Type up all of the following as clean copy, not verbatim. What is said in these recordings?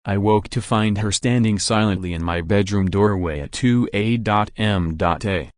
I woke to find her standing silently in my bedroom doorway at 2 a.m.a.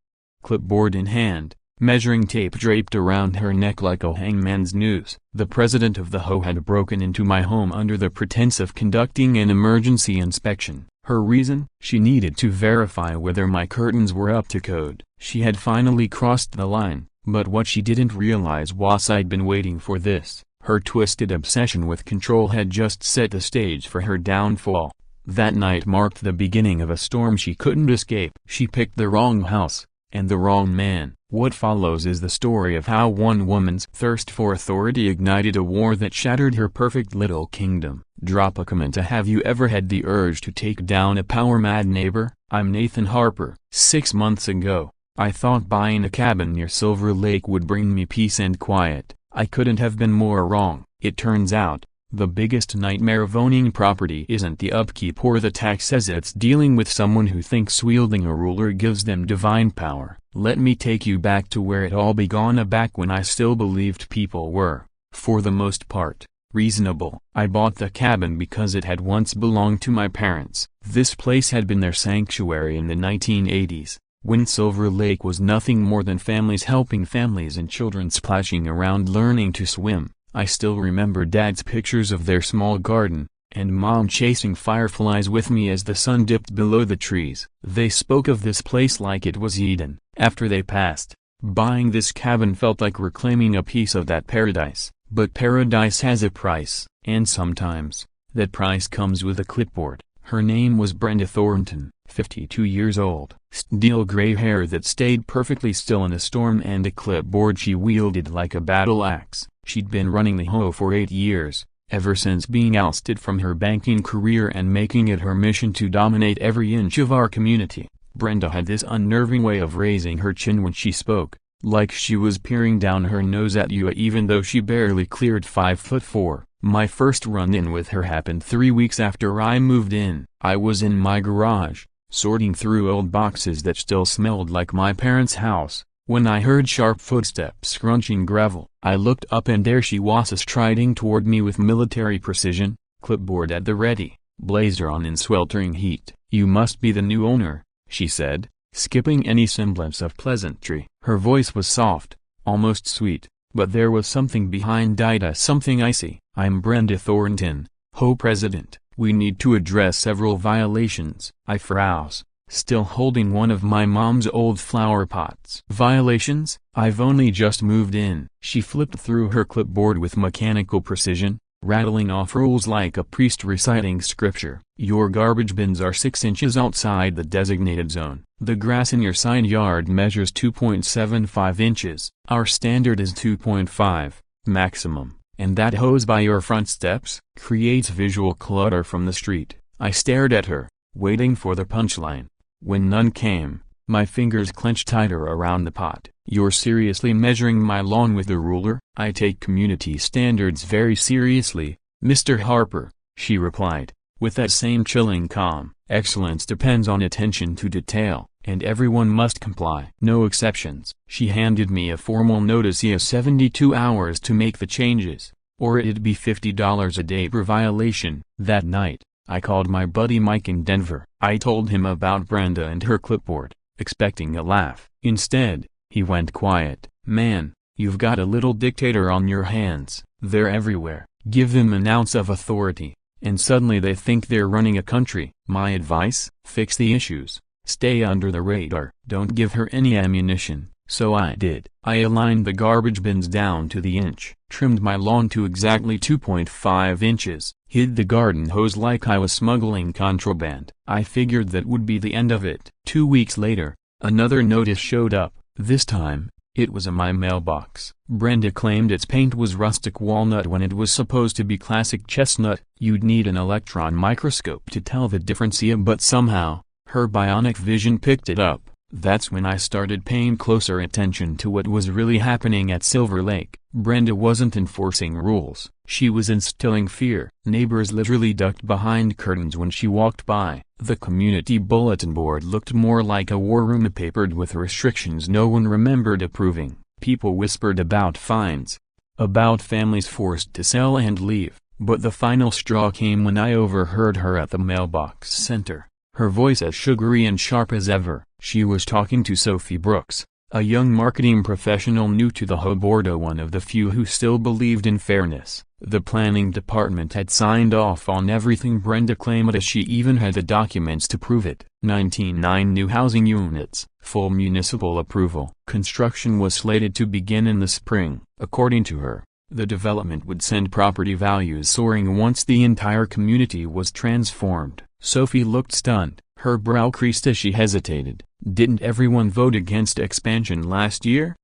Clipboard in hand, measuring tape draped around her neck like a hangman's noose. The president of the HOA had broken into my home under the pretense of conducting an emergency inspection. Her reason? She needed to verify whether my curtains were up to code. She had finally crossed the line, but what she didn't realize was I'd been waiting for this. Her twisted obsession with control had just set the stage for her downfall. That night marked the beginning of a storm she couldn't escape. She picked the wrong house, and the wrong man. What follows is the story of how one woman's thirst for authority ignited a war that shattered her perfect little kingdom. Drop a comment. Have you ever had the urge to take down a power-mad neighbor? I'm Nathan Harper. 6 months ago, I thought buying a cabin near Silver Lake would bring me peace and quiet. I couldn't have been more wrong. It turns out, the biggest nightmare of owning property isn't the upkeep or the taxes, it's dealing with someone who thinks wielding a ruler gives them divine power. Let me take you back to where it all began, back when I still believed people were, for the most part, reasonable. I bought the cabin because it had once belonged to my parents. This place had been their sanctuary in the 1980s. When Silver Lake was nothing more than families helping families and children splashing around learning to swim. I still remember Dad's pictures of their small garden, and Mom chasing fireflies with me as the sun dipped below the trees. They spoke of this place like it was Eden. After they passed, buying this cabin felt like reclaiming a piece of that paradise. But paradise has a price, and sometimes, that price comes with a clipboard. Her name was Brenda Thornton, 52 years old, steel gray hair that stayed perfectly still in a storm, and a clipboard she wielded like a battle axe. She'd been running the HOA for 8 years, ever since being ousted from her banking career and making it her mission to dominate every inch of our community. Brenda had this unnerving way of raising her chin when she spoke, like she was peering down her nose at you even though she barely cleared 5'4". My first run-in with her happened 3 weeks after I moved in. I was in my garage, sorting through old boxes that still smelled like my parents' house, when I heard sharp footsteps crunching gravel. I looked up and there she was, striding toward me with military precision, clipboard at the ready, blazer on in sweltering heat. "You must be the new owner," she said, skipping any semblance of pleasantry. Her voice was soft, almost sweet, but there was something behind it, something icy. "I'm Brenda Thornton, HOA president. We need to address several violations." I froze, still holding one of my mom's old flower pots. "Violations? I've only just moved in." She flipped through her clipboard with mechanical precision, rattling off rules like a priest reciting scripture. "Your garbage bins are 6 inches outside the designated zone. The grass in your side yard measures 2.75 inches. Our standard is 2.5, maximum. And that hose by your front steps creates visual clutter from the street." I stared at her, waiting for the punchline. When none came, my fingers clenched tighter around the pot. "You're seriously measuring my lawn with a ruler?" "I take community standards very seriously, Mr. Harper," she replied, with that same chilling calm. "Excellence depends on attention to detail, and everyone must comply. No exceptions." She handed me a formal notice: "You have 72 hours to make the changes, or it'd be $50 a day per violation." That night, I called my buddy Mike in Denver. I told him about Brenda and her clipboard, expecting a laugh. Instead, he went quiet. "Man, you've got a little dictator on your hands. They're everywhere. Give them an ounce of authority, and suddenly they think they're running a country." My advice? Fix the issues. Stay under the radar. Don't give her any ammunition. So I did. I aligned the garbage bins down to the inch, trimmed my lawn to exactly 2.5 inches, hid the garden hose like I was smuggling contraband. I figured that would be the end of it. 2 weeks later, another notice showed up. This time, it was in my mailbox. Brenda claimed its paint was rustic walnut when it was supposed to be classic chestnut. You'd need an electron microscope to tell the difference, but somehow, her bionic vision picked it up. That's when I started paying closer attention to what was really happening at Silver Lake. Brenda wasn't enforcing rules. She was instilling fear. Neighbors literally ducked behind curtains when she walked by. The community bulletin board looked more like a war room papered with restrictions no one remembered approving. People whispered about fines, about families forced to sell and leave, But the final straw came when I overheard her at the mailbox center, her voice as sugary and sharp as ever. She was talking to Sophie Brooks, a young marketing professional new to the HOA board, one of the few who still believed in fairness. The planning department had signed off on everything, Brenda claimed, as she even had the documents to prove it. 99 new housing units, full municipal approval. Construction was slated to begin in the spring. According to her, the development would send property values soaring once the entire community was transformed. Sophie looked stunned, her brow creased as she hesitated. "Didn't everyone vote against expansion last year?"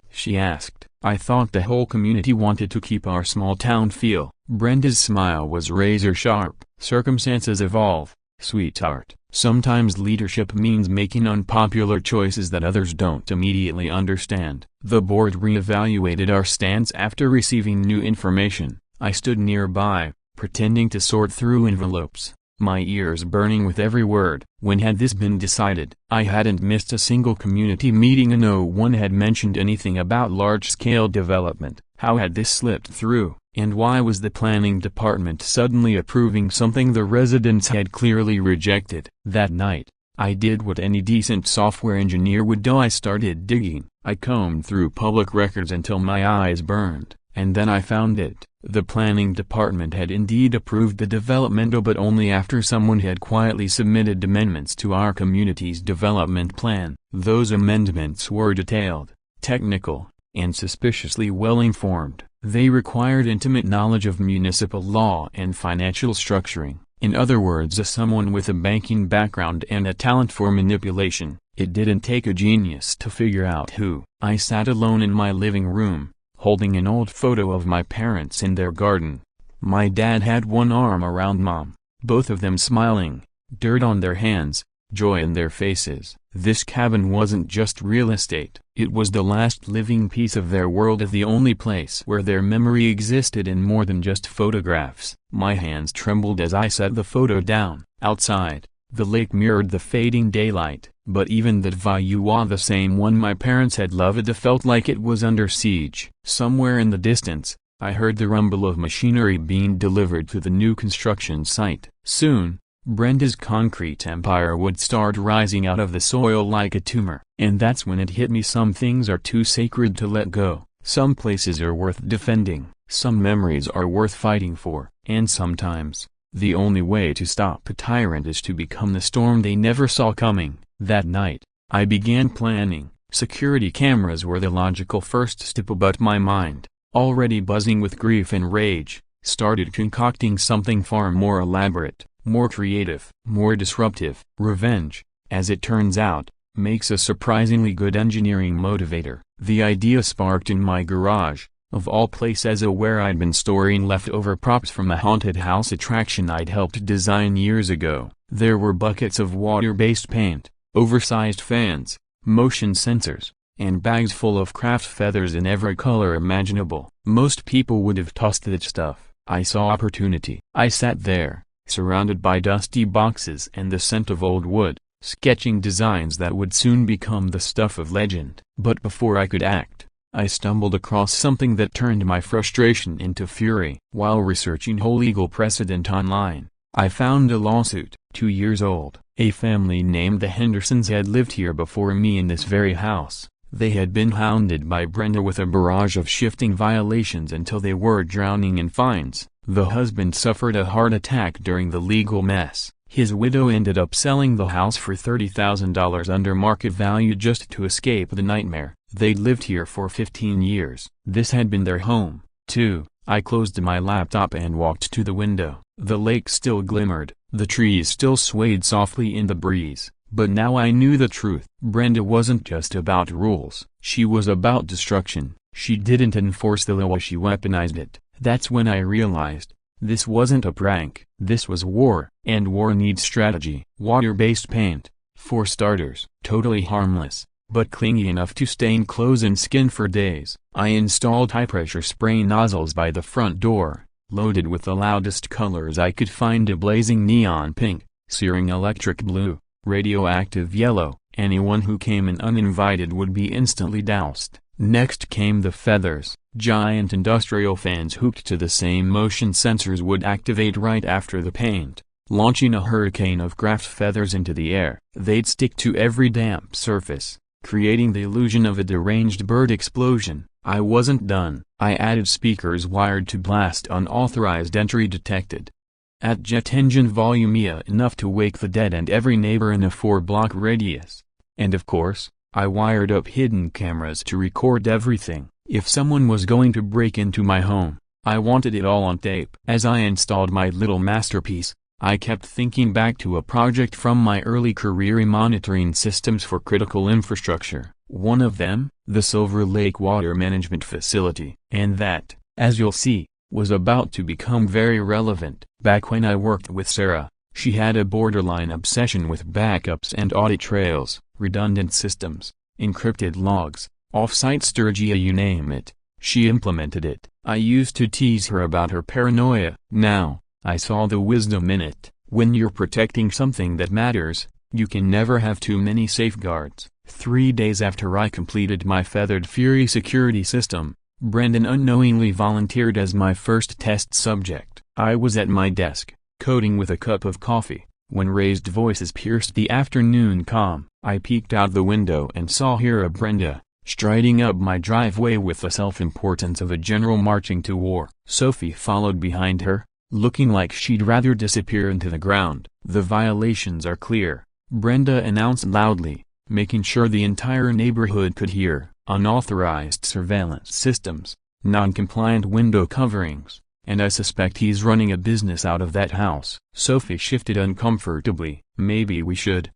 she asked. "I thought the whole community wanted to keep our small town feel." Brenda's smile was razor sharp. "Circumstances evolve, sweetheart. Sometimes leadership means making unpopular choices that others don't immediately understand." The board reevaluated our stance after receiving new information. I stood nearby, pretending to sort through envelopes, my ears burning with every word. When had this been decided? I hadn't missed a single community meeting and no one had mentioned anything about large-scale development. How had this slipped through? And why was the planning department suddenly approving something the residents had clearly rejected? That night, I did what any decent software engineer would do. I started digging. I combed through public records until my eyes burned, and then I found it. The planning department had indeed approved the development, but only after someone had quietly submitted amendments to our community's development plan. Those amendments were detailed, technical, and suspiciously well-informed. They required intimate knowledge of municipal law and financial structuring. In other words, someone with a banking background and a talent for manipulation. It didn't take a genius to figure out who. I sat alone in my living room, holding an old photo of my parents in their garden. My dad had one arm around Mom, both of them smiling, dirt on their hands, joy in their faces. This cabin wasn't just real estate. It was the last living piece of their world, the only place where their memory existed in more than just photographs. My hands trembled as I set the photo down. Outside, the lake mirrored the fading daylight, but even that view, the same one my parents had loved, felt like it was under siege. Somewhere in the distance, I heard the rumble of machinery being delivered to the new construction site. Soon, Brenda's concrete empire would start rising out of the soil like a tumor. And that's when it hit me: some things are too sacred to let go. Some places are worth defending. Some memories are worth fighting for. And sometimes, the only way to stop a tyrant is to become the storm they never saw coming. That night, I began planning. Security cameras were the logical first step, but my mind, already buzzing with grief and rage, started concocting something far more elaborate, more creative, more disruptive. Revenge, as it turns out, makes a surprisingly good engineering motivator. The idea sparked in my garage, of all places, where I'd been storing leftover props from a haunted house attraction I'd helped design years ago. There were buckets of water-based paint, oversized fans, motion sensors, and bags full of craft feathers in every color imaginable. Most people would have tossed that stuff. I saw opportunity. I sat there, surrounded by dusty boxes and the scent of old wood, sketching designs that would soon become the stuff of legend. But before I could act, I stumbled across something that turned my frustration into fury. While researching whole legal precedent online, I found a lawsuit, 2 years old. A family named the Hendersons had lived here before me in this very house. They had been hounded by Brenda with a barrage of shifting violations until they were drowning in fines. The husband suffered a heart attack during the legal mess. His widow ended up selling the house for $30,000 under market value just to escape the nightmare. They'd lived here for 15 years. This had been their home, too. I closed my laptop and walked to the window. The lake still glimmered, the trees still swayed softly in the breeze. But now I knew the truth. Brenda wasn't just about rules. She was about destruction. She didn't enforce the law, she weaponized it. That's when I realized, this wasn't a prank. This was war, and war needs strategy. Water-based paint, for starters. Totally harmless, but clingy enough to stain clothes and skin for days. I installed high-pressure spray nozzles by the front door, loaded with the loudest colors I could find: a blazing neon pink, searing electric blue, radioactive yellow. Anyone who came in uninvited would be instantly doused. Next came the feathers. Giant industrial fans hooked to the same motion sensors would activate right after the paint, launching a hurricane of craft feathers into the air. They'd stick to every damp surface, creating the illusion of a deranged bird explosion. I wasn't done. I added speakers wired to blast unauthorized entry detected at jet engine volume enough to wake the dead and every neighbor in a 4-block radius. And of course, I wired up hidden cameras to record everything. If someone was going to break into my home, I wanted it all on tape. As I installed my little masterpiece, I kept thinking back to a project from my early career monitoring systems for critical infrastructure. One of them, the Silver Lake Water Management Facility. And that, as you'll see, was about to become very relevant. Back when I worked with Sarah, she had a borderline obsession with backups and audit trails, redundant systems, encrypted logs, off-site storage, you name it. She implemented it. I used to tease her about her paranoia. Now, I saw the wisdom in it. When you're protecting something that matters, you can never have too many safeguards. 3 days after I completed my Feathered Fury security system, Brendan unknowingly volunteered as my first test subject. I was at my desk, coding with a cup of coffee, when raised voices pierced the afternoon calm. I peeked out the window and saw Brenda, striding up my driveway with the self-importance of a general marching to war. Sophie followed behind her, looking like she'd rather disappear into the ground. "The violations are clear," Brenda announced loudly, making sure the entire neighborhood could hear. "Unauthorized surveillance systems, non-compliant window coverings, and I suspect he's running a business out of that house." Sophie shifted uncomfortably. "Maybe we should,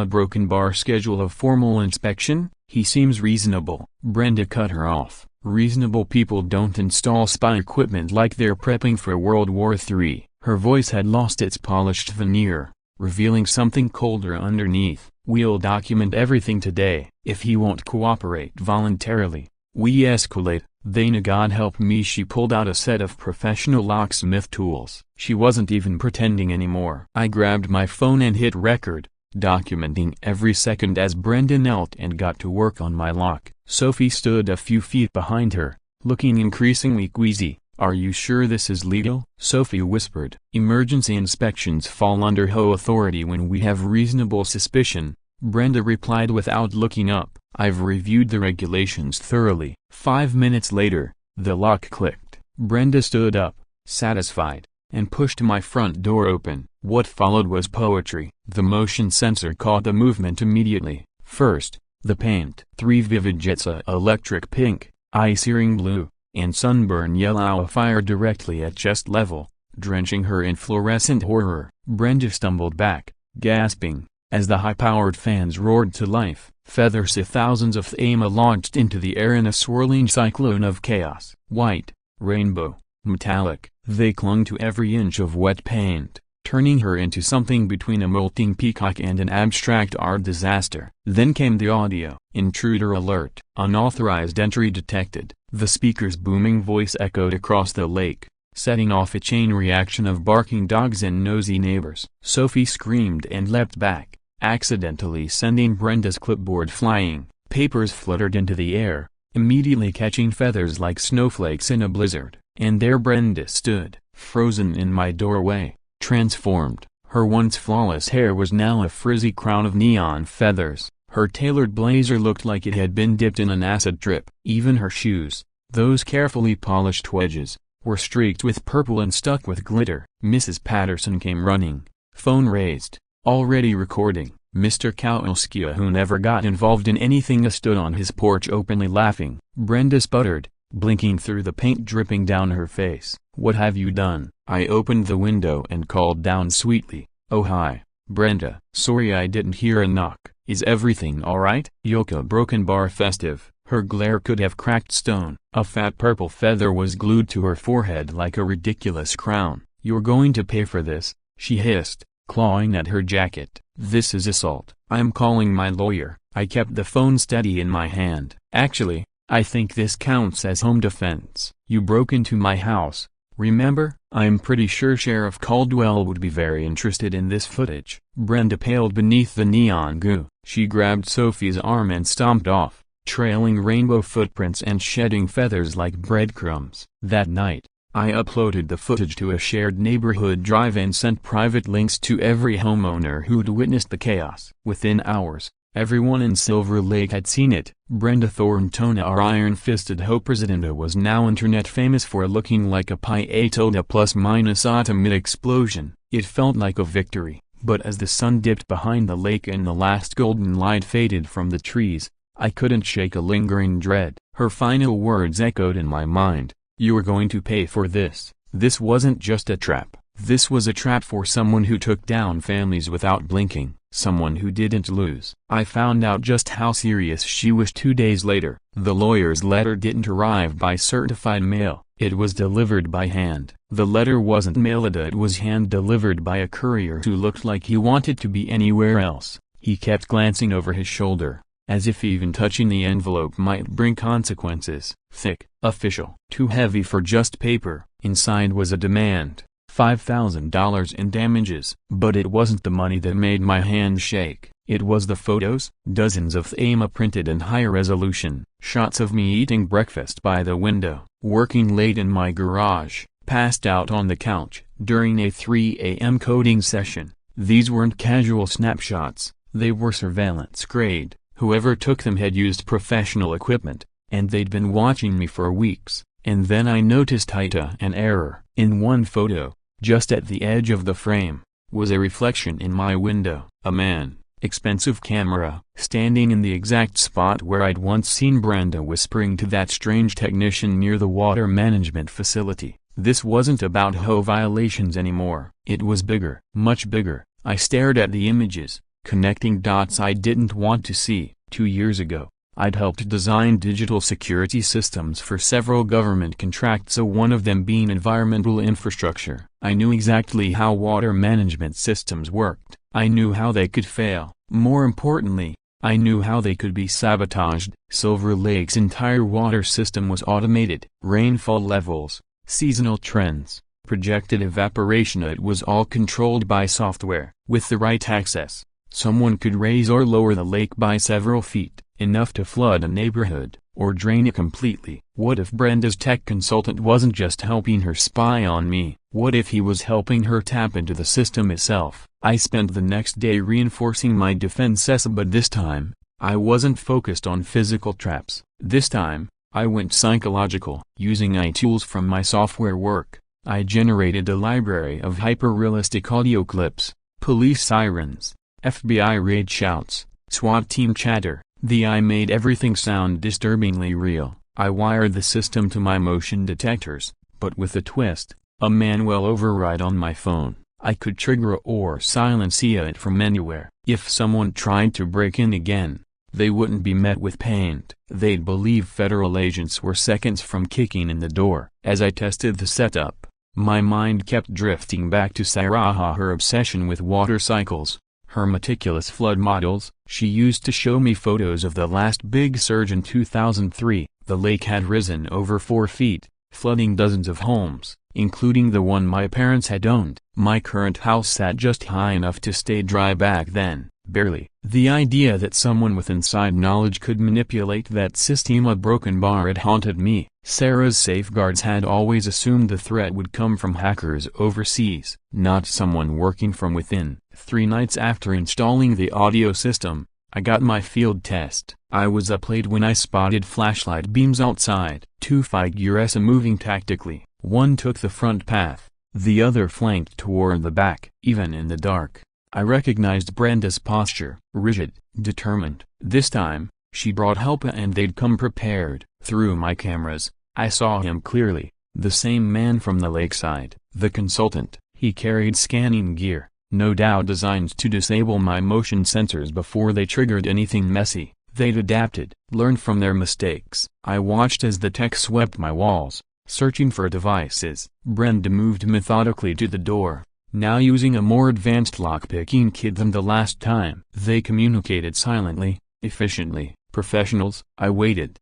Broken Bar, schedule a formal inspection? He seems reasonable." Brenda cut her off. "Reasonable people don't install spy equipment like they're prepping for World War III. Her voice had lost its polished veneer, revealing something colder underneath. "We'll document everything today. If he won't cooperate voluntarily, we escalate." "Then God help me," she pulled out a set of professional locksmith tools. She wasn't even pretending anymore. I grabbed my phone and hit record, documenting every second as Brenda knelt and got to work on my lock. Sophie stood a few feet behind her, looking increasingly queasy. "Are you sure this is legal?" Sophie whispered. "Emergency inspections fall under HOA authority when we have reasonable suspicion," Brenda replied without looking up. "I've reviewed the regulations thoroughly." 5 minutes later, the lock clicked. Brenda stood up, satisfied, and pushed my front door open. What followed was poetry. The motion sensor caught the movement immediately. First, the paint. 3 vivid jets, electric pink, eye-searing blue, and sunburn yellow, fired directly at chest level, drenching her in fluorescent horror. Brenda stumbled back, gasping, as the high-powered fans roared to life. Feathers, thousands of them, launched into the air in a swirling cyclone of chaos. White, rainbow, metallic, they clung to every inch of wet paint, turning her into something between a molting peacock and an abstract art disaster. Then came the audio. "Intruder alert. Unauthorized entry detected." The speaker's booming voice echoed across the lake, setting off a chain reaction of barking dogs and nosy neighbors. Sophie screamed and leapt back, accidentally sending Brenda's clipboard flying. Papers fluttered into the air, immediately catching feathers like snowflakes in a blizzard. And there Brenda stood, frozen in my doorway, transformed. Her once flawless hair was now a frizzy crown of neon feathers. Her tailored blazer looked like it had been dipped in an acid trip. Even her shoes, those carefully polished wedges, were streaked with purple and stuck with glitter. Mrs. Patterson came running, phone raised, already recording. Mr. Kowalski, who never got involved in anything, stood on his porch openly laughing. Brenda sputtered, blinking through the paint dripping down her face. "What have you done?" I opened the window and called down sweetly, "Oh hi, Brenda. Sorry I didn't hear a knock. Is everything alright?" Yoka Broken Bar festive. Her glare could have cracked stone. A fat purple feather was glued to her forehead like a ridiculous crown. "You're going to pay for this," she hissed, clawing at her jacket. "This is assault. I'm calling my lawyer." I kept the phone steady in my hand. "Actually, I think this counts as home defense. You broke into my house, remember?" "I'm pretty sure Sheriff Caldwell would be very interested in this footage." Brenda paled beneath the neon goo. She grabbed Sophie's arm and stomped off, trailing rainbow footprints and shedding feathers like breadcrumbs. That night, I uploaded the footage to a shared neighborhood drive and sent private links to every homeowner who'd witnessed the chaos. Within hours, everyone in Silver Lake had seen it. Brenda Thornton, our iron-fisted HOA president, was now internet famous for looking like a pi tilde plus minus atomic explosion. It felt like a victory, but as the sun dipped behind the lake and the last golden light faded from the trees, I couldn't shake a lingering dread. Her final words echoed in my mind. "You are going to pay for this." This wasn't just a trap. This was a trap for someone who took down families without blinking, someone who didn't lose. I found out just how serious she was 2 days later. The lawyer's letter didn't arrive by certified mail. It was delivered by hand. The letter wasn't mailed, it was hand-delivered by a courier who looked like he wanted to be anywhere else. He kept glancing over his shoulder, as if even touching the envelope might bring consequences. Thick, official, too heavy for just paper. Inside was a demand, $5,000 in damages. But it wasn't the money that made my hand shake. It was the photos, dozens of them printed in high resolution, shots of me eating breakfast by the window, working late in my garage, passed out on the couch, during a 3 a.m. coding session. These weren't casual snapshots, they were surveillance grade. Whoever took them had used professional equipment, and they'd been watching me for weeks. And then I noticed an error. In one photo, just at the edge of the frame, was a reflection in my window. A man, expensive camera, standing in the exact spot where I'd once seen Brenda whispering to that strange technician near the water management facility. This wasn't about HOA violations anymore. It was bigger, much bigger. I stared at the images, connecting dots I didn't want to see. 2 years ago, I'd helped design digital security systems for several government contracts, one of them being environmental infrastructure. I knew exactly how water management systems worked. I knew how they could fail. More importantly, I knew how they could be sabotaged. Silver Lake's entire water system was automated. Rainfall levels, seasonal trends, projected evaporation, it was all controlled by software. With the right access, someone could raise or lower the lake by several feet, enough to flood a neighborhood, or drain it completely. What if Brenda's tech consultant wasn't just helping her spy on me? What if he was helping her tap into the system itself? I spent the next day reinforcing my defenses, but this time, I wasn't focused on physical traps. This time, I went psychological. Using AI tools from my software work, I generated a library of hyper-realistic audio clips, police sirens, FBI raid shouts, SWAT team chatter. The AI made everything sound disturbingly real. I wired the system to my motion detectors, but with a twist, a manual override on my phone. I could trigger or silence it from anywhere. If someone tried to break in again, they wouldn't be met with pain. They'd believe federal agents were seconds from kicking in the door. As I tested the setup, my mind kept drifting back to Sarah, her obsession with water cycles, her meticulous flood models. She used to show me photos of the last big surge in 2003. The lake had risen over 4 feet, flooding dozens of homes, including the one my parents had owned. My current house sat just high enough to stay dry back then, barely. The idea that someone with inside knowledge could manipulate that system, a broken bar, had haunted me. Sarah's safeguards had always assumed the threat would come from hackers overseas, not someone working from within. 3 nights after installing the audio system, I got my field test. I was up late when I spotted flashlight beams outside. 2 figures moving tactically. One took the front path, the other flanked toward the back. Even in the dark, I recognized Brenda's posture, rigid, determined. This time, she brought help and they'd come prepared. Through my cameras, I saw him clearly, the same man from the lakeside, the consultant. He carried scanning gear, no doubt designed to disable my motion sensors before they triggered anything messy. They'd adapted, learned from their mistakes. I watched as the tech swept my walls, searching for devices. Brenda moved methodically to the door, now using a more advanced lockpicking kit than the last time. They communicated silently, efficiently. Professionals. I waited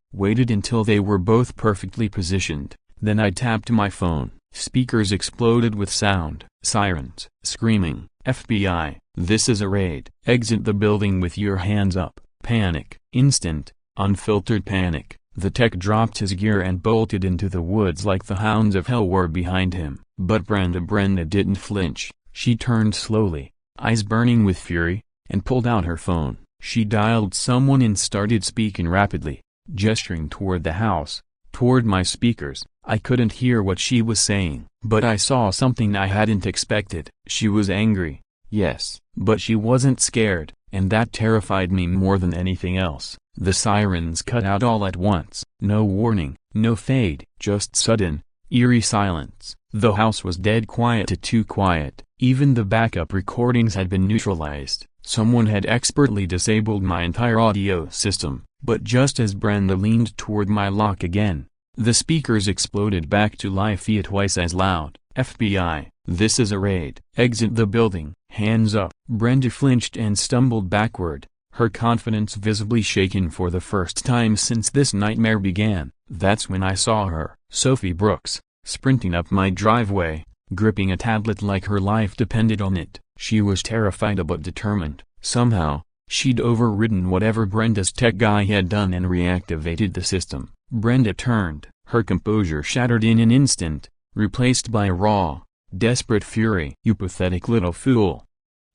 until they were both perfectly positioned. Then I tapped my phone. Speakers exploded with sound, sirens, screaming. FBI, this is a raid. Exit the building with your hands up. Panic. Instant. Unfiltered panic. The tech dropped his gear and bolted into the woods like the hounds of hell were behind him. But Brenda didn't flinch. She turned slowly, eyes burning with fury, and pulled out her phone. She dialed someone and started speaking rapidly, gesturing toward the house, toward my speakers. I couldn't hear what she was saying, but I saw something I hadn't expected. She was angry, yes, but she wasn't scared, and that terrified me more than anything else. The sirens cut out all at once. No warning, no fade, just sudden, eerie silence. The house was dead quiet, too quiet. Even the backup recordings had been neutralized. Someone had expertly disabled my entire audio system. But just as Brenda leaned toward my lock again, the speakers exploded back to life twice as loud. FBI, this is a raid. Exit the building. Hands up. Brenda flinched and stumbled backward, her confidence visibly shaken for the first time since this nightmare began. That's when I saw her, Sophie Brooks, sprinting up my driveway, gripping a tablet like her life depended on it. She was terrified but determined. Somehow, she'd overridden whatever Brenda's tech guy had done and reactivated the system. Brenda turned, her composure shattered in an instant, replaced by raw, desperate fury. "You pathetic little fool!"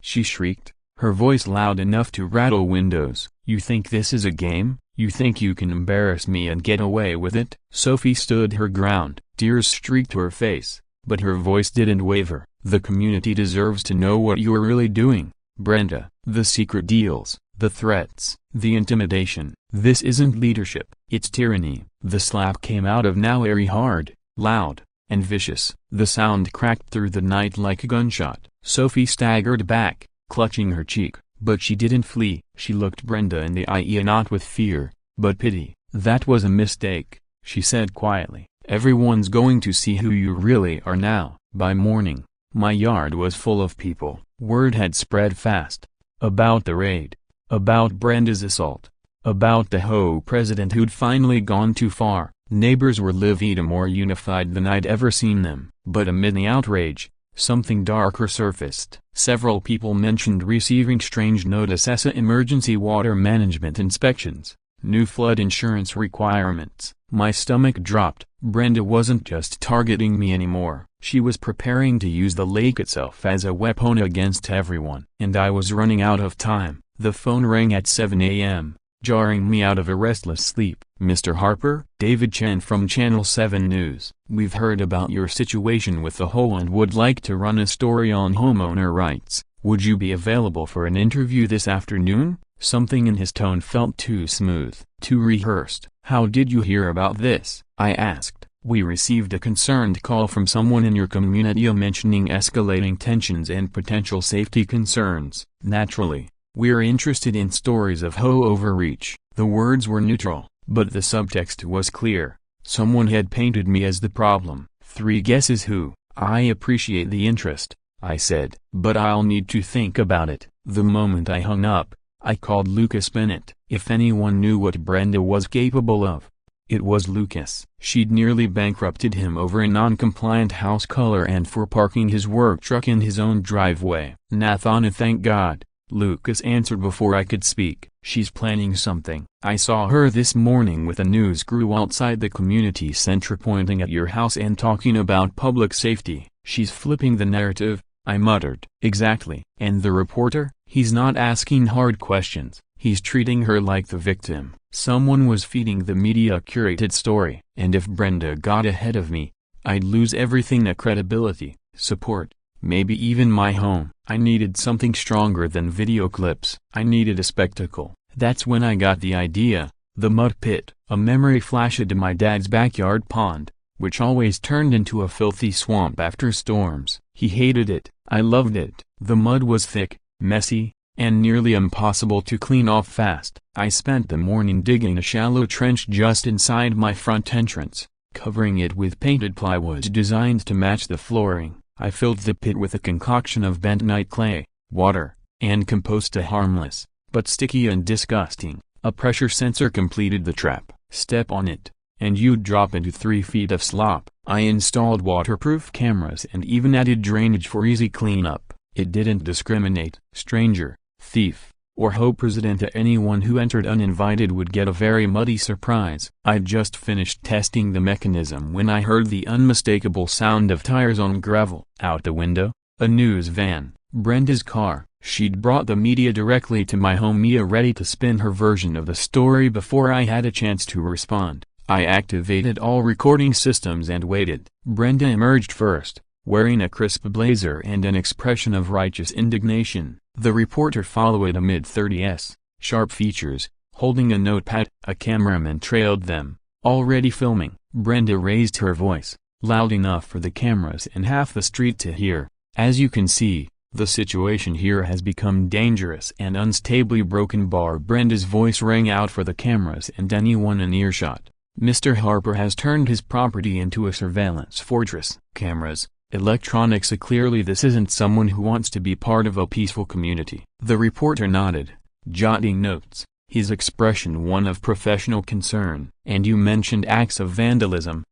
she shrieked, her voice loud enough to rattle windows. "You think this is a game? You think you can embarrass me and get away with it?" Sophie stood her ground, tears streaked her face, but her voice didn't waver. "The community deserves to know what you're really doing, Brenda. The secret deals, the threats, the intimidation. This isn't leadership, it's tyranny." The slap came out of nowhere hard, loud, and vicious. The sound cracked through the night like a gunshot. Sophie staggered back, clutching her cheek, but she didn't flee. She looked Brenda in the eye, not with fear, but pity. "That was a mistake," she said quietly. "Everyone's going to see who you really are now." By morning, my yard was full of people. Word had spread fast. About the raid. About Brenda's assault. About the HOA president who'd finally gone too far. Neighbors were livid and more unified than I'd ever seen them. But amid the outrage, something darker surfaced. Several people mentioned receiving strange notices, emergency water management inspections, new flood insurance requirements. My stomach dropped. Brenda wasn't just targeting me anymore. She was preparing to use the lake itself as a weapon against everyone. And I was running out of time. The phone rang at 7 a.m., jarring me out of a restless sleep. "Mr. Harper?" David Chen from Channel 7 News. "We've heard about your situation with the HOA and would like to run a story on homeowner rights. Would you be available for an interview this afternoon?" Something in his tone felt too smooth, too rehearsed. "How did you hear about this?" I asked. "We received a concerned call from someone in your community mentioning escalating tensions and potential safety concerns. Naturally, we're interested in stories of HOA overreach." The words were neutral, but the subtext was clear. Someone had painted me as the problem. "Three guesses who?" "I appreciate the interest," I said, "but I'll need to think about it." The moment I hung up, I called Lucas Bennett. If anyone knew what Brenda was capable of, it was Lucas. She'd nearly bankrupted him over a non-compliant house color and for parking his work truck in his own driveway. "Nathana, thank God," Lucas answered before I could speak. "She's planning something. I saw her this morning with a news crew outside the community center pointing at your house and talking about public safety. She's flipping the narrative," I muttered. "Exactly. And the reporter? He's not asking hard questions. He's treating her like the victim." Someone was feeding the media a curated story. And if Brenda got ahead of me, I'd lose everything: the credibility, support, maybe even my home. I needed something stronger than video clips. I needed a spectacle. That's when I got the idea. The mud pit. A memory flashed: my dad's backyard pond, which always turned into a filthy swamp after storms. He hated it. I loved it. The mud was thick, messy, and nearly impossible to clean off fast. I spent the morning digging a shallow trench just inside my front entrance, covering it with painted plywood designed to match the flooring. I filled the pit with a concoction of bentonite clay, water, and compost. Harmless, but sticky and disgusting. A pressure sensor completed the trap. Step on it, and you'd drop into 3 feet of slop. I installed waterproof cameras and even added drainage for easy cleanup. It didn't discriminate. Stranger, thief, or HOA president, that anyone who entered uninvited would get a very muddy surprise. I'd just finished testing the mechanism when I heard the unmistakable sound of tires on gravel. Out the window, a news van, Brenda's car. She'd brought the media directly to my home, Mia ready to spin her version of the story before I had a chance to respond. I activated all recording systems and waited. Brenda emerged first, wearing a crisp blazer and an expression of righteous indignation. The reporter followed, a mid-30s, sharp features, holding a notepad. A cameraman trailed them, already filming. Brenda raised her voice, loud enough for the cameras in half the street to hear. As you can see, the situation here has become dangerous and unstably broken. Brenda's voice rang out for the cameras and anyone in earshot. Mr. Harper has turned his property into a surveillance fortress. Cameras, electronics. Clearly this isn't someone who wants to be part of a peaceful community. The reporter nodded, jotting notes, his expression one of professional concern. And you mentioned acts of vandalism?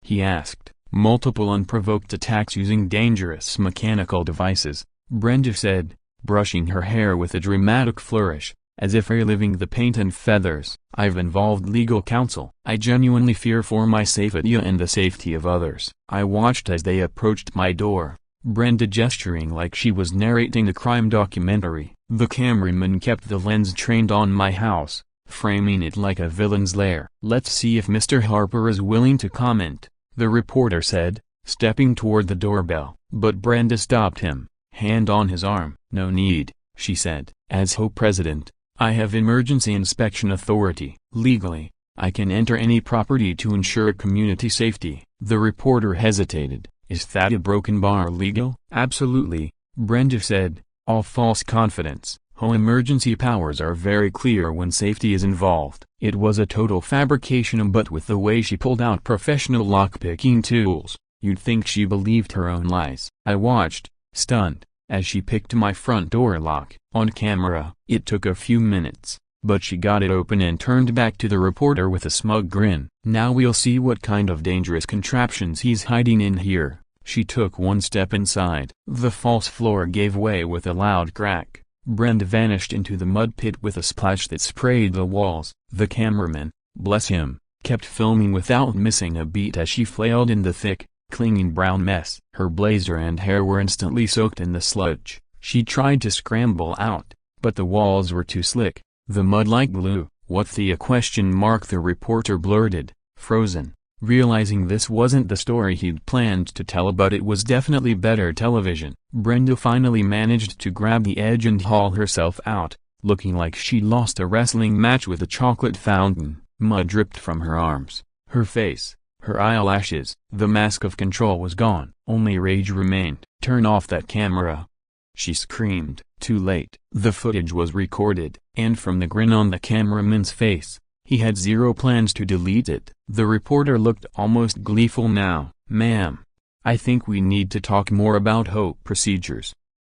He asked. Multiple unprovoked attacks using dangerous mechanical devices, Brenda said, brushing her hair with a dramatic flourish, as if reliving the paint and feathers. I've involved legal counsel. I genuinely fear for my safety and the safety of others. I watched as they approached my door, Brenda gesturing like she was narrating a crime documentary. The cameraman kept the lens trained on my house, framing it like a villain's lair. Let's see if Mr. Harper is willing to comment, the reporter said, stepping toward the doorbell. But Brenda stopped him, hand on his arm. No need, she said. As HOA president, I have emergency inspection authority. Legally, I can enter any property to ensure community safety. The reporter hesitated. Is that a broken bar legal? Absolutely, Brenda said, all false confidence. HOA emergency powers are very clear when safety is involved. It was a total fabrication, but with the way she pulled out professional lockpicking tools, you'd think she believed her own lies. I watched, stunned, as she picked my front door lock. On camera, it took a few minutes, but she got it open and turned back to the reporter with a smug grin. Now we'll see what kind of dangerous contraptions he's hiding in here. She took one step inside. The false floor gave way with a loud crack. Brenda vanished into the mud pit with a splash that sprayed the walls. The cameraman, bless him, kept filming without missing a beat as she flailed in the thick, clinging brown mess. Her blazer and hair were instantly soaked in the sludge. She tried to scramble out, but the walls were too slick, the mud like glue. What the question mark, the reporter blurted, frozen, realizing this wasn't the story he'd planned to tell, but it was definitely better television. Brenda finally managed to grab the edge and haul herself out, looking like she'd lost a wrestling match with a chocolate fountain. Mud dripped from her arms, her face, her eyelashes. The mask of control was gone. Only rage remained. Turn off that camera, she screamed. Too late. The footage was recorded, and from the grin on the cameraman's face, he had zero plans to delete it. The reporter looked almost gleeful now. Ma'am, I think we need to talk more about HOA procedures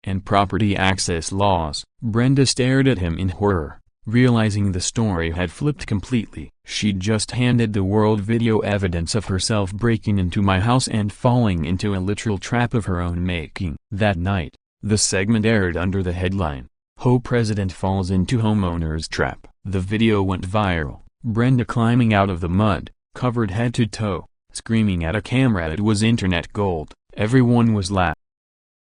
and property access laws. Brenda stared at him in horror, realizing the story had flipped completely. She'd just handed the world video evidence of herself breaking into my house and falling into a literal trap of her own making. That night, the segment aired under the headline, HOA President Falls into Homeowner's Trap. The video went viral. Brenda climbing out of the mud, covered head to toe, screaming at a camera. It was internet gold. Everyone was laughing.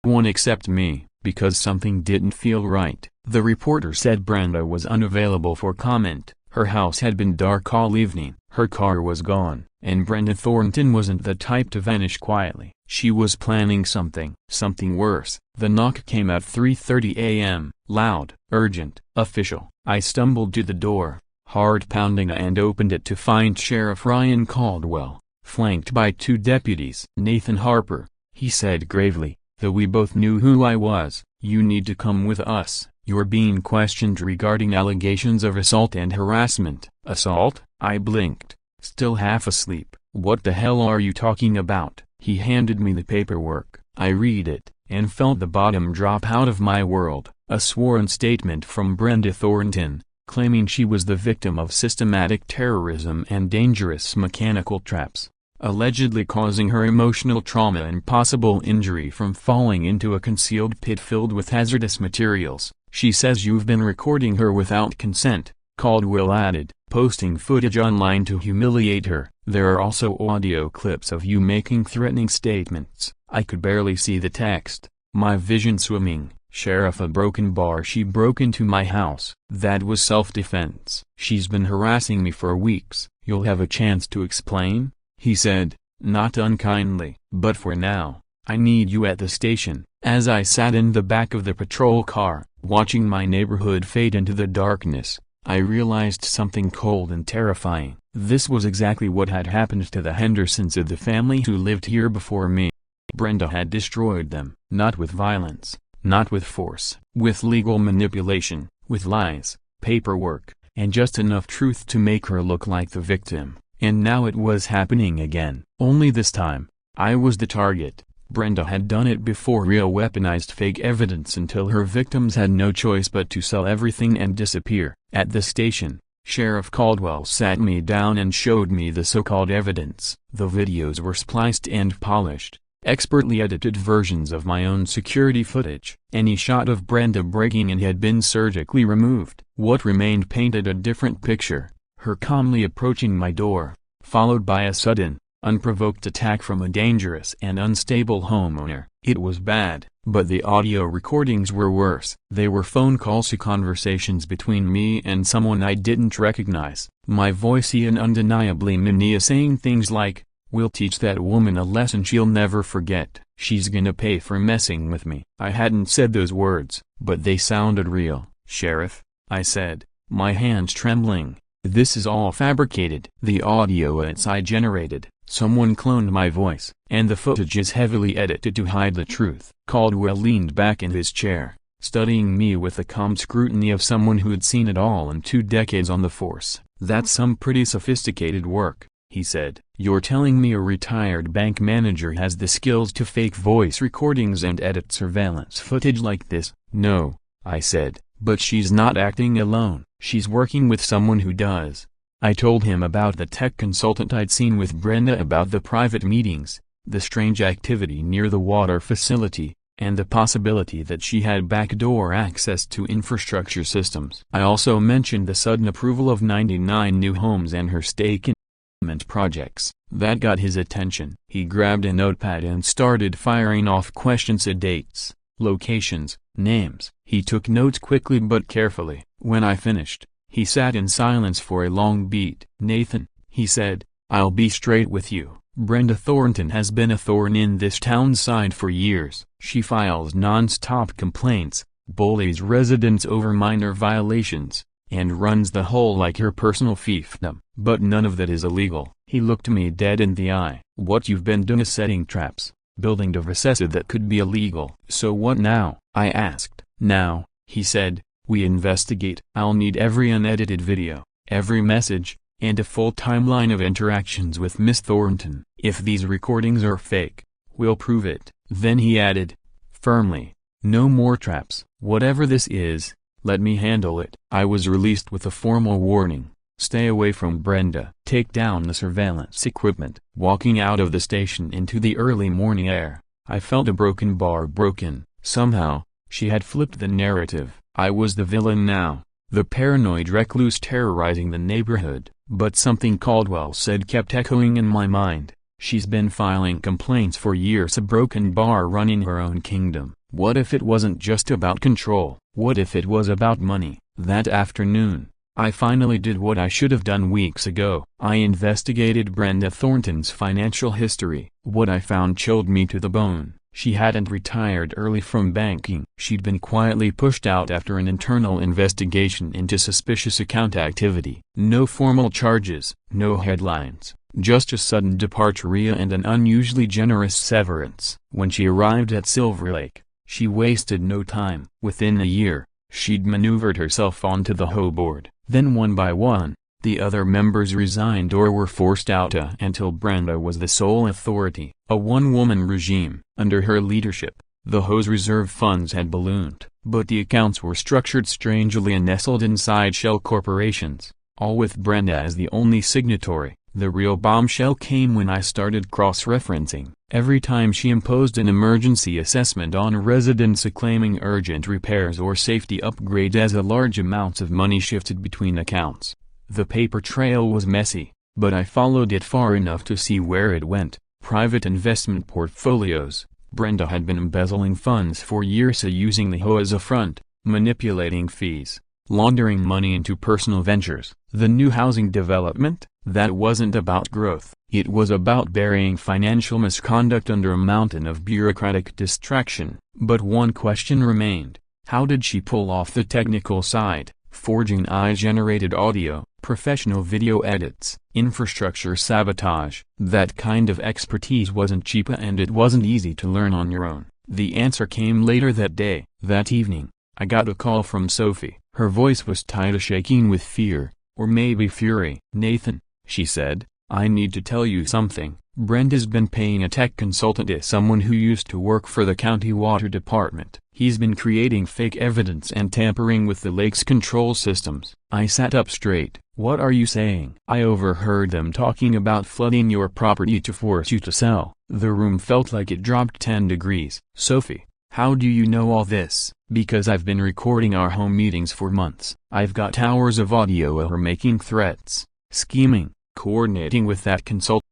One except me, because something didn't feel right. The reporter said Brenda was unavailable for comment. Her house had been dark all evening. Her car was gone, and Brenda Thornton wasn't the type to vanish quietly. She was planning something worse. The knock came at 3:30 a.m., loud, urgent, official. I stumbled to the door, hard pounding, and opened it to find Sheriff Ryan Caldwell, flanked by two deputies. Nathan Harper, he said gravely, though we both knew who I was, you need to come with us. You're being questioned regarding allegations of assault and harassment. Assault? I blinked, still half asleep. What the hell are you talking about? He handed me the paperwork. I read it, and felt the bottom drop out of my world. A sworn statement from Brenda Thornton, claiming she was the victim of systematic terrorism and dangerous mechanical traps, allegedly causing her emotional trauma and possible injury from falling into a concealed pit filled with hazardous materials. She says you've been recording her without consent, Caldwell added, posting footage online to humiliate her. There are also audio clips of you making threatening statements. I could barely see the text. My vision swimming. Sheriff, a broken bar. She broke into my house. That was self-defense. She's been harassing me for weeks. You'll have a chance to explain, he said, not unkindly. But for now, I need you at the station. As I sat in the back of the patrol car, watching my neighborhood fade into the darkness, I realized something cold and terrifying. This was exactly what had happened to the Hendersons, the family who lived here before me. Brenda had destroyed them, not with violence, not with force, with legal manipulation, with lies, paperwork, and just enough truth to make her look like the victim. And now it was happening again. Only this time, I was the target. Brenda had done it before, real weaponized fake evidence until her victims had no choice but to sell everything and disappear. At the station, Sheriff Caldwell sat me down and showed me the so-called evidence. The videos were spliced and polished, expertly edited versions of my own security footage. Any shot of Brenda breaking in had been surgically removed. What remained painted a different picture: her calmly approaching my door, followed by a sudden, unprovoked attack from a dangerous and unstable homeowner. It was bad, but the audio recordings were worse. They were phone calls to conversations between me and someone I didn't recognize. My voicey and undeniably Minia saying things like, "We'll teach that woman a lesson she'll never forget. She's gonna pay for messing with me." I hadn't said those words, but they sounded real. "Sheriff," I said, my hands trembling, "this is all fabricated." The audio I generated. Someone cloned my voice, and the footage is heavily edited to hide the truth. Caldwell leaned back in his chair, studying me with the calm scrutiny of someone who'd seen it all in 2 decades on the force. "That's some pretty sophisticated work," he said. "You're telling me a retired bank manager has the skills to fake voice recordings and edit surveillance footage like this?" "No," I said, "but she's not acting alone. She's working with someone who does." I told him about the tech consultant I'd seen with Brenda, about the private meetings, the strange activity near the water facility, and the possibility that she had backdoor access to infrastructure systems. I also mentioned the sudden approval of 99 new homes and her stake in projects. That got his attention. He grabbed a notepad and started firing off questions: dates, locations, names. He took notes quickly but carefully. When I finished, he sat in silence for a long beat. "Nathan," he said, "I'll be straight with you. Brenda Thornton has been a thorn in this town's side for years. She files non-stop complaints, bullies residents over minor violations, and runs the whole like her personal fiefdom. But none of that is illegal." He looked me dead in the eye. "What you've been doing is setting traps, building devices that could be illegal." "So what now?" I asked. "Now," he said, "we investigate. I'll need every unedited video, every message, and a full timeline of interactions with Miss Thornton. If these recordings are fake, we'll prove it." Then he added, firmly, "No more traps. Whatever this is, let me handle it." I was released with a formal warning: stay away from Brenda. Take down the surveillance equipment. Walking out of the station into the early morning air, I felt a broken bar broken. Somehow, she had flipped the narrative. I was the villain now, the paranoid recluse terrorizing the neighborhood. But something Caldwell said kept echoing in my mind: she's been filing complaints for years, a broken bar running her own kingdom. What if it wasn't just about control? What if it was about money? That afternoon, I finally did what I should have done weeks ago. I investigated Brenda Thornton's financial history. What I found chilled me to the bone. She hadn't retired early from banking. She'd been quietly pushed out after an internal investigation into suspicious account activity. No formal charges, no headlines, just a sudden departure and an unusually generous severance. When she arrived at Silver Lake, she wasted no time. Within a year, she'd maneuvered herself onto the HOA board. Then one by one, the other members resigned or were forced out until Brenda was the sole authority. A one-woman regime. Under her leadership, the HOA's reserve funds had ballooned, but the accounts were structured strangely and nestled inside shell corporations, all with Brenda as the only signatory. The real bombshell came when I started cross-referencing Every time she imposed an emergency assessment on residents claiming urgent repairs or safety upgrades as a large amounts of money shifted between accounts. The paper trail was messy, but I followed it far enough to see where it went. Private investment portfolios. Brenda had been embezzling funds for years, using the HOA as a front, manipulating fees, laundering money into personal ventures. The new housing development, that wasn't about growth, it was about burying financial misconduct under a mountain of bureaucratic distraction. But one question remained: how did she pull off the technical side? Forging AI-generated audio, professional video edits, infrastructure sabotage. That kind of expertise wasn't cheap and it wasn't easy to learn on your own. The answer came later that day. That evening, I got a call from Sophie. Her voice was tight, shaking with fear, or maybe fury. "Nathan," she said, "I need to tell you something. Brenda's been paying a tech consultant as someone who used to work for the county water department. He's been creating fake evidence and tampering with the lake's control systems." I sat up straight. "What are you saying?" "I overheard them talking about flooding your property to force you to sell." The room felt like it dropped 10 degrees. "Sophie, how do you know all this?" "Because I've been recording our home meetings for months. I've got hours of audio of her making threats, scheming, coordinating with that consultant."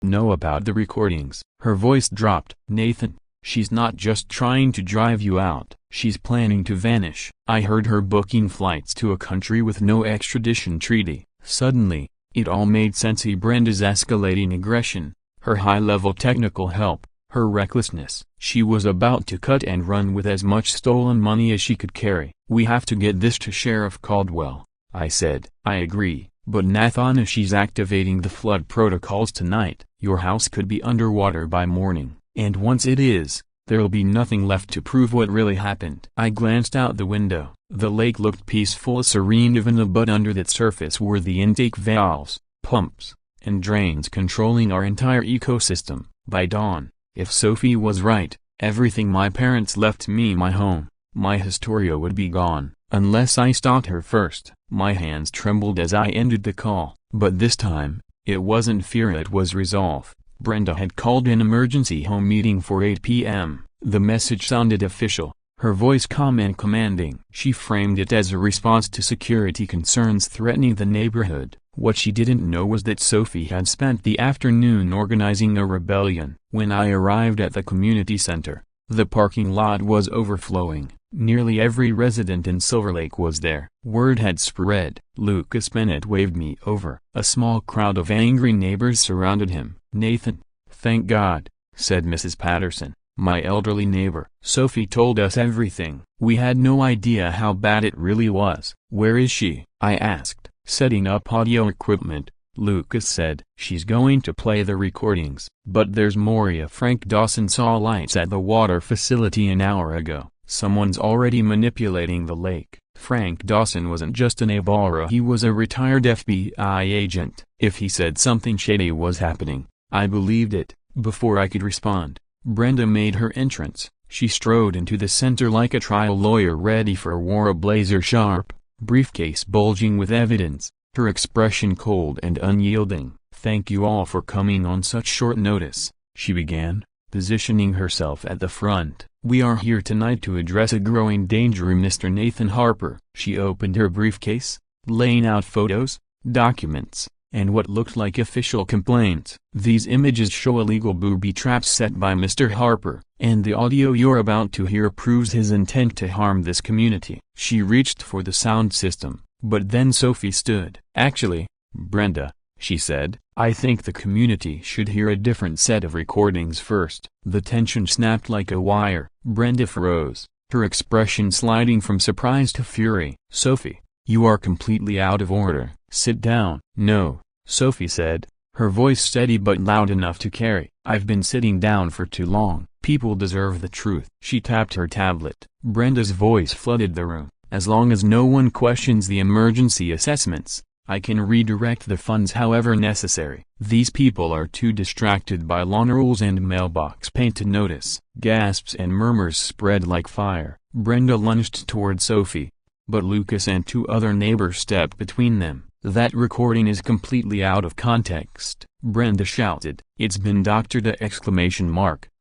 "Know about the recordings?" Her voice dropped. "Nathan, she's not just trying to drive you out, she's planning to vanish. I heard her booking flights to a country with no extradition treaty." Suddenly, it all made sense. Brenda's escalating aggression, her high-level technical help, her recklessness. She was about to cut and run with as much stolen money as she could carry. "We have to get this to Sheriff Caldwell," I said. "I agree, but Nathan, if she's activating the flood protocols tonight, your house could be underwater by morning. And once it is, there'll be nothing left to prove what really happened." I glanced out the window. The lake looked peaceful, serene, even, but under that surface were the intake valves, pumps, and drains controlling our entire ecosystem. By dawn, if Sophie was right, everything my parents left me, my home, my historia, would be gone, unless I stopped her first. My hands trembled as I ended the call, but this time, it wasn't fear, it was resolve. Brenda had called an emergency home meeting for 8 p.m. The message sounded official, her voice calm and commanding. She framed it as a response to security concerns threatening the neighborhood. What she didn't know was that Sophie had spent the afternoon organizing a rebellion. When I arrived at the community center, the parking lot was overflowing. Nearly every resident in Silver Lake was there. Word had spread. Lucas Bennett waved me over. A small crowd of angry neighbors surrounded him. "Nathan, thank God," said Mrs. Patterson, my elderly neighbor. "Sophie told us everything. We had no idea how bad it really was." "Where is she?" I asked. "Setting up audio equipment," Lucas said. "She's going to play the recordings." "But there's more. Frank Dawson saw lights at the water facility an hour ago. Someone's already manipulating the lake." Frank Dawson wasn't just a neighbor, he was a retired FBI agent. If he said something shady was happening, I believed it. Before I could respond, Brenda made her entrance. She strode into the center like a trial lawyer ready for war, a blazer sharp, briefcase bulging with evidence, her expression cold and unyielding. "Thank you all for coming on such short notice," she began, positioning herself at the front. "We are here tonight to address a growing danger in Mr. Nathan Harper." She opened her briefcase, laying out photos, documents, and what looked like official complaints. "These images show illegal booby traps set by Mr. Harper, and the audio you're about to hear proves his intent to harm this community." She reached for the sound system, but then Sophie stood. "Actually, Brenda," she said, "I think the community should hear a different set of recordings first." The tension snapped like a wire. Brenda froze, her expression sliding from surprise to fury. "Sophie, you are completely out of order. Sit down." "No," Sophie said, her voice steady but loud enough to carry. "I've been sitting down for too long. People deserve the truth." She tapped her tablet. Brenda's voice flooded the room. "As long as no one questions the emergency assessments, I can redirect the funds however necessary. These people are too distracted by lawn rules and mailbox paint to notice." Gasps and murmurs spread like fire. Brenda lunged toward Sophie, but Lucas and 2 other neighbors stepped between them. That recording is completely out of context, Brenda shouted. It's been doctored!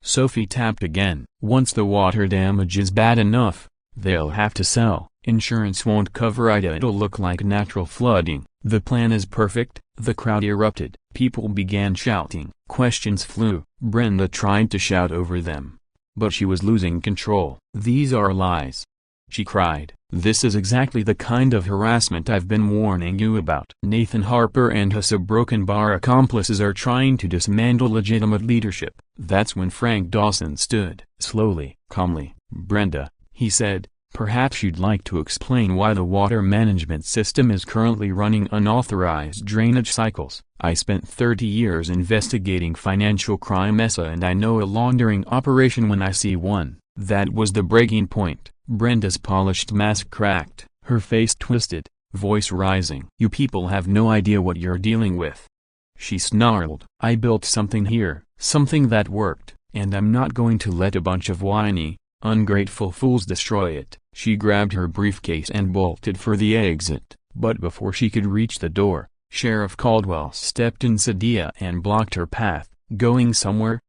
Sophie tapped again. Once the water damage is bad enough, they'll have to sell. Insurance won't cover it. It'll look like natural flooding. The plan is perfect. The crowd erupted. People began shouting. Questions flew. Brenda tried to shout over them, but she was losing control. These are lies, she cried. This is exactly the kind of harassment I've been warning you about. Nathan Harper and his broken bar accomplices are trying to dismantle legitimate leadership. That's when Frank Dawson stood. Slowly, calmly. Brenda, he said, perhaps you'd like to explain why the water management system is currently running unauthorized drainage cycles. I spent 30 years investigating financial crime, and I know a laundering operation when I see one. That was the breaking point. Brenda's polished mask cracked, her face twisted, voice rising. You people have no idea what you're dealing with, she snarled. I built something here, something that worked, and I'm not going to let a bunch of whiny, ungrateful fools destroy it. She grabbed her briefcase and bolted for the exit, but before she could reach the door, Sheriff Caldwell stepped inside and blocked her path. Going somewhere?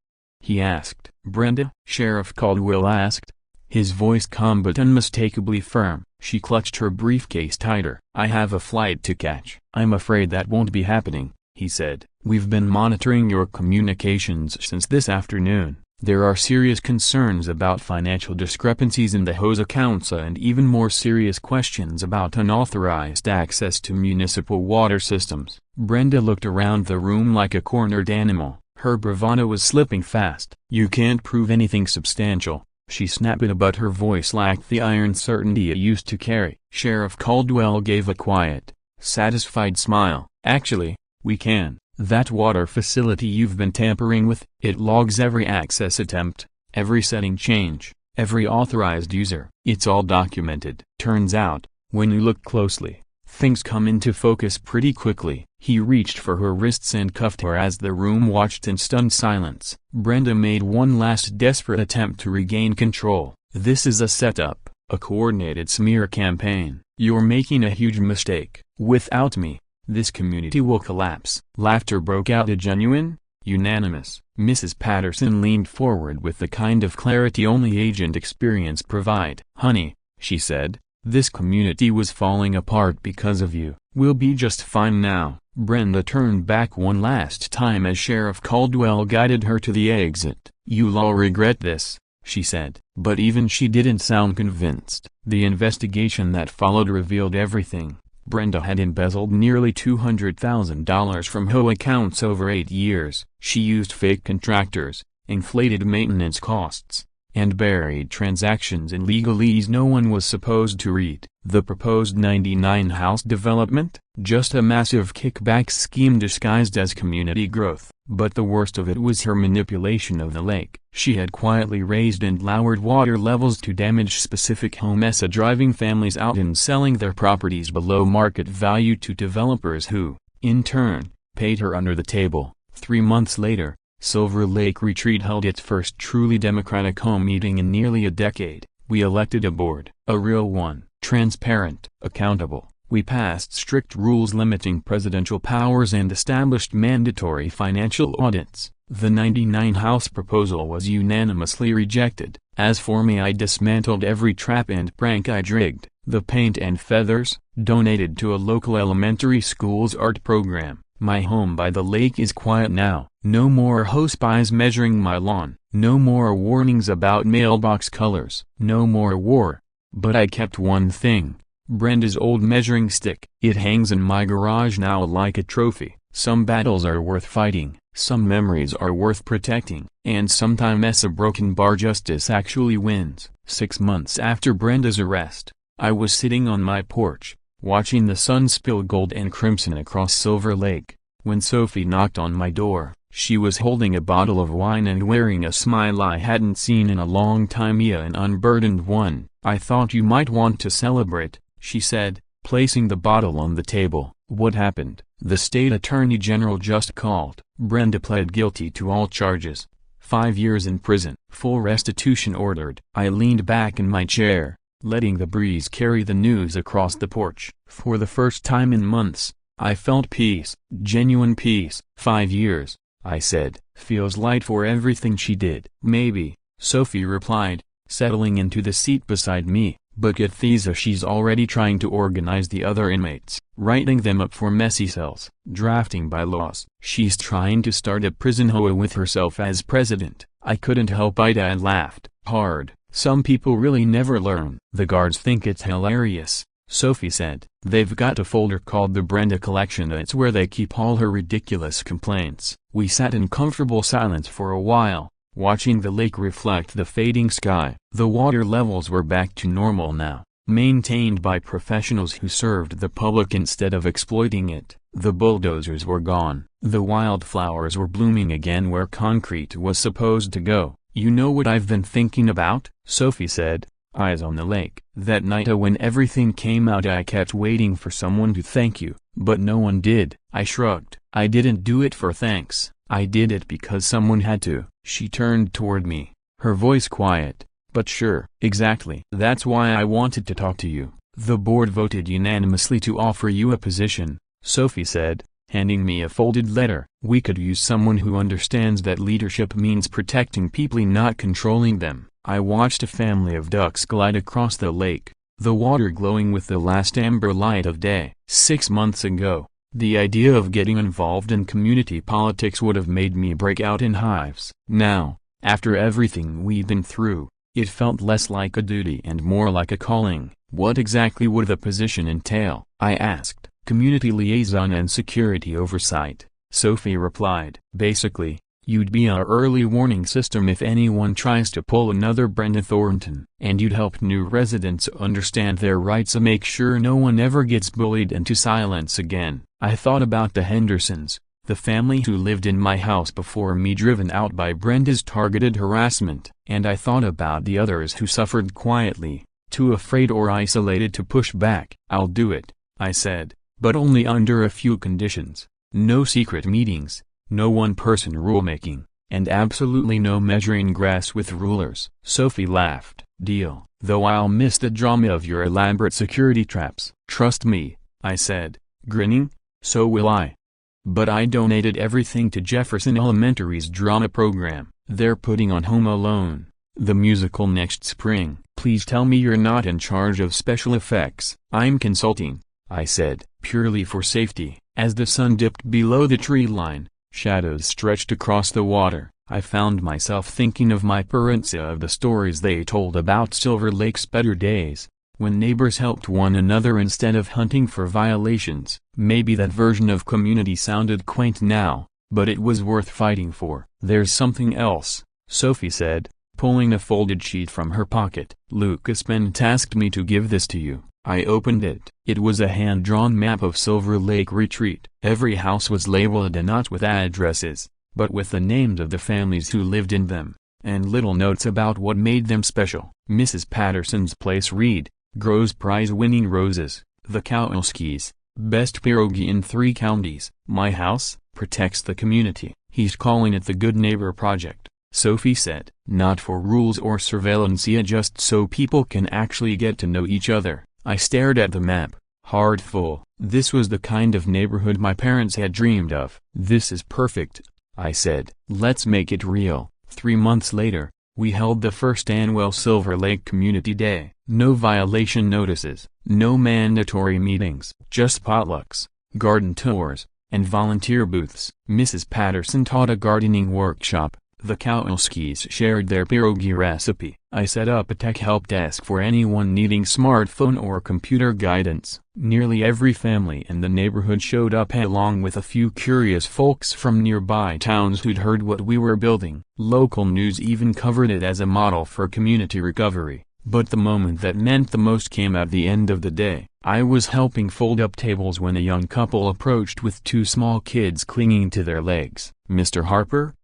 He asked. Brenda? Sheriff Caldwell asked, his voice calm but unmistakably firm. She clutched her briefcase tighter. I have a flight to catch. I'm afraid that won't be happening, he said. We've been monitoring your communications since this afternoon. There are serious concerns about financial discrepancies in the HOA's accounts and even more serious questions about unauthorized access to municipal water systems. Brenda looked around the room like a cornered animal. Her bravado was slipping fast. You can't prove anything substantial, she snapped, but her voice lacked the iron certainty it used to carry. Sheriff Caldwell gave a quiet, satisfied smile. Actually, we can. That water facility you've been tampering with, it logs every access attempt, every setting change, every authorized user. It's all documented. Turns out, when you look closely, things come into focus pretty quickly. He reached for her wrists and cuffed her as the room watched in stunned silence. Brenda made one last desperate attempt to regain control. This is a setup, a coordinated smear campaign. You're making a huge mistake. Without me, this community will collapse. Laughter broke out. A genuine, unanimous. Mrs. Patterson leaned forward with the kind of clarity only agent experience provide. Honey, she said, this community was falling apart because of you. We'll be just fine now. Brenda turned back one last time as Sheriff Caldwell guided her to the exit. You'll all regret this, she said. But even she didn't sound convinced. The investigation that followed revealed everything. Brenda had embezzled nearly $200,000 from HOA accounts over 8 years. She used fake contractors, inflated maintenance costs, and buried transactions in legalese no one was supposed to read. The proposed 99-house development? Just a massive kickback scheme disguised as community growth. But the worst of it was her manipulation of the lake. She had quietly raised and lowered water levels to damage specific homes, driving families out and selling their properties below market value to developers who, in turn, paid her under the table. 3 months later, Silver Lake Retreat held its first truly democratic home meeting in nearly a decade. We elected a board, a real one, transparent, accountable. We passed strict rules limiting presidential powers and established mandatory financial audits. The 99-house proposal was unanimously rejected. As for me, I dismantled every trap and prank I'd rigged. The paint and feathers, donated to a local elementary school's art program. My home by the lake is quiet now. No more hosepies measuring my lawn. No more warnings about mailbox colors. No more war. But I kept one thing. Brenda's old measuring stick. It hangs in my garage now like a trophy. Some battles are worth fighting, some memories are worth protecting, and sometimes a broken bar justice actually wins. 6 months after Brenda's arrest, I was sitting on my porch, watching the sun spill gold and crimson across Silver Lake, when Sophie knocked on my door. She was holding a bottle of wine and wearing a smile I hadn't seen in a long time, an unburdened one. I thought you might want to celebrate, she said, placing the bottle on the table. What happened? The state attorney general just called. Brenda pled guilty to all charges. 5 years in prison. Full restitution ordered. I leaned back in my chair, letting the breeze carry the news across the porch. For the first time in months, I felt peace, genuine peace. 5 years, I said. Feels light for everything she did. Maybe, Sophie replied, settling into the seat beside me. But get Thesa, she's already trying to organize the other inmates, writing them up for messy cells, drafting bylaws. She's trying to start a prison HOA with herself as president. I couldn't help it. I laughed hard. Some people really never learn. The guards think it's hilarious, Sophie said. They've got a folder called the Brenda Collection. It's where they keep all her ridiculous complaints. We sat in comfortable silence for a while, watching the lake reflect the fading sky. The water levels were back to normal now, maintained by professionals who served the public instead of exploiting it. The bulldozers were gone. The wildflowers were blooming again where concrete was supposed to go. You know what I've been thinking about? Sophie said, eyes on the lake. That night when everything came out, I kept waiting for someone to thank you, but no one did. I shrugged. I didn't do it for thanks. I did it because someone had to. She turned toward me, her voice quiet, but sure. Exactly. That's why I wanted to talk to you. The board voted unanimously to offer you a position, Sophie said, handing me a folded letter. We could use someone who understands that leadership means protecting people, not controlling them. I watched a family of ducks glide across the lake, the water glowing with the last amber light of day. 6 months ago, the idea of getting involved in community politics would have made me break out in hives. Now, after everything we've been through, it felt less like a duty and more like a calling. What exactly would the position entail? I asked. Community liaison and security oversight, Sophie replied. Basically, you'd be our early warning system if anyone tries to pull another Brenda Thornton. And you'd help new residents understand their rights and make sure no one ever gets bullied into silence again. I thought about the Hendersons, the family who lived in my house before me, driven out by Brenda's targeted harassment. And I thought about the others who suffered quietly, too afraid or isolated to push back. I'll do it, I said, but only under a few conditions. No secret meetings, no one-person rulemaking, and absolutely no measuring grass with rulers. Sophie laughed. Deal, though I'll miss the drama of your elaborate security traps. Trust me, I said, grinning. So will I. But I donated everything to Jefferson Elementary's drama program. They're putting on Home Alone, the musical, next spring. Please tell me you're not in charge of special effects. I'm consulting, I said, purely for safety. As the sun dipped below the tree line, shadows stretched across the water. I found myself thinking of my parents, of the stories they told about Silver Lake's better days, when neighbors helped one another instead of hunting for violations. Maybe that version of community sounded quaint now, but it was worth fighting for. There's something else, Sophie said, pulling a folded sheet from her pocket. Lucas Ben tasked me to give this to you. I opened it. It was a hand-drawn map of Silver Lake Retreat. Every house was labeled, and not with addresses, but with the names of the families who lived in them, and little notes about what made them special. Mrs. Patterson's place read, grows prize-winning roses. The Kowalskis, best pierogi in 3 counties. My house, protects the community. He's calling it the Good Neighbor Project, Sophie said. Not for rules or surveillance, just so people can actually get to know each other. I stared at the map, heart full. This was the kind of neighborhood my parents had dreamed of. This is perfect, I said. Let's make it real. 3 months later, we held the first annual Silver Lake Community Day. No violation notices, no mandatory meetings, just potlucks, garden tours, and volunteer booths. Mrs. Patterson taught a gardening workshop. The Kowalskis shared their pierogi recipe. I set up a tech help desk for anyone needing smartphone or computer guidance. Nearly every family in the neighborhood showed up, along with a few curious folks from nearby towns who'd heard what we were building. Local news even covered it as a model for community recovery. But the moment that meant the most came at the end of the day. I was helping fold up tables when a young couple approached with 2 small kids clinging to their legs. Mr. Harper?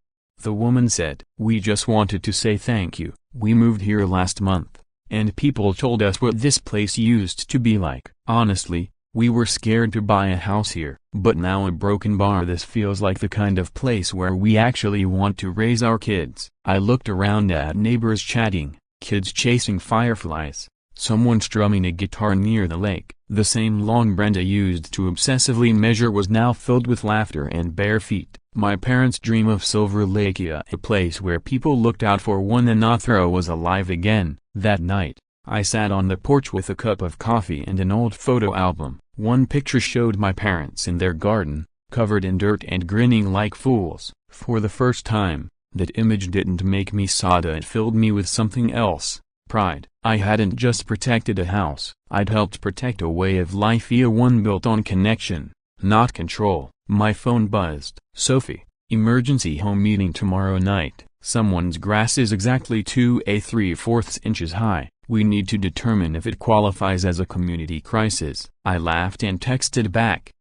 The woman said. We just wanted to say thank you. We moved here last month, and people told us what this place used to be like. Honestly, we were scared to buy a house here. But now a broken bar, this feels like the kind of place where we actually want to raise our kids. I looked around at neighbors chatting, kids chasing fireflies, someone strumming a guitar near the lake. The same lawn Brenda used to obsessively measure was now filled with laughter and bare feet. My parents' dream of Silver Lake, a place where people looked out for one another, was alive again. That night, I sat on the porch with a cup of coffee and an old photo album. One picture showed my parents in their garden, covered in dirt and grinning like fools. For the first time, that image didn't make me sad, it filled me with something else. Pride. I hadn't just protected a house, I'd helped protect a way of life, one built on connection, not control. My phone buzzed. Sophie, emergency home meeting tomorrow night. Someone's grass is exactly 2 3/4 inches high. We need to determine if it qualifies as a community crisis. I laughed and texted back,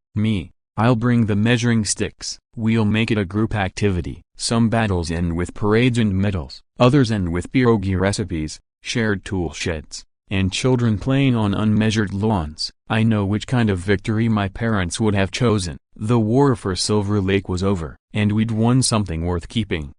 I'll bring the measuring sticks. We'll make it a group activity. Some battles end with parades and medals, others end with pierogi recipes, shared tool sheds, and children playing on unmeasured lawns. I know which kind of victory my parents would have chosen. The war for Silver Lake was over, and we'd won something worth keeping.